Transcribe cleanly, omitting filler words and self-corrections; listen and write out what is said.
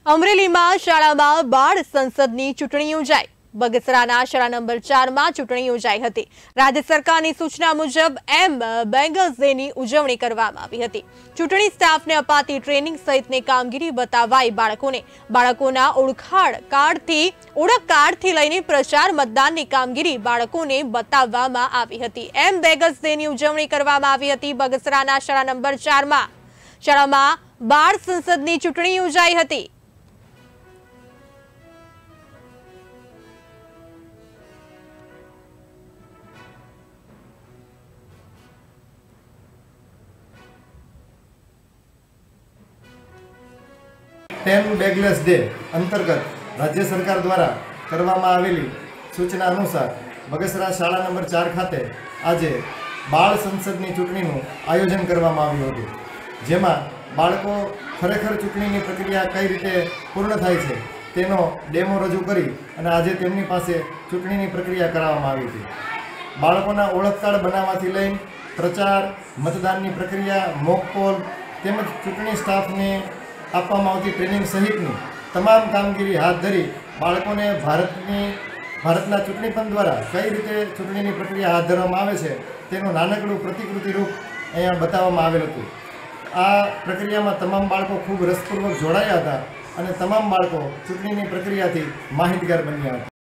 અમરેલીમાં શાળામાં બાળ સંસદની ચૂંટણી યોજાઈ। બગસરાના શાળા નંબર 4 માં ચૂંટણી યોજાઈ હતી। રાજ્ય સરકારની સૂચના મુજબ બેંગલ્સ ડેની ઉજવણી કરવામાં આવી હતી। ચૂંટણી સ્ટાફને અપાતી ટ્રેનિંગ સહિતની કામગીરી બતાવાઈ। બાળકોના ઓળખ કાર્ડથી લઈને પ્રચાર મતદાનની કામગીરી બાળકોને બતાવવામાં આવી હતી। બેંગલ્સ ડેની ઉજવણી કરવામાં આવી હતી। બગસરાના શાળા નંબર 4 માં શાળામાં બાળ સંસદની ચૂંટણી યોજાઈ હતી। બેગલેસ ડે अंतर्गत राज्य सरकार द्वारा करवामां आवेली सूचना अनुसार बगसरा शाळा नंबर 4 खाते आज बाळ संसदनी चूंटणीनुं आयोजन करवामां आव्युं हतुं, जेमां बाळको खरेखर चूंटणीनी प्रक्रिया कई रीते पूर्ण थाय छे तेनो डेमो रजू करी अने आजे तेमनी पासे चूंटणीनी प्रक्रिया कराववामां आवी हती। बाळकोना ओळख कार्ड बनाववाथी लईने प्रचार मतदाननी प्रक्रिया मोक पोल तेमज चूंटणी स्टाफने आपवामां आवती ट्रेनिंग सहितनी तमाम कामगीरी हाथ धरी बाळकोने भारतना चूंटणी पंच द्वारा कई रीते चूंटणीनी प्रक्रिया हाथ धरवामां आवे छे तेनुं नानकड़ुं प्रतिकृति रूप अहींया बताववामां आवेल हतुं। आ प्रक्रियामां तमाम बाळको खूब रसपूर्वक जोડાયા હતા અને તમામ બાળકો ચૂંટણીની પ્રક્રિયાથી માહિતગાર બન્યા હતા।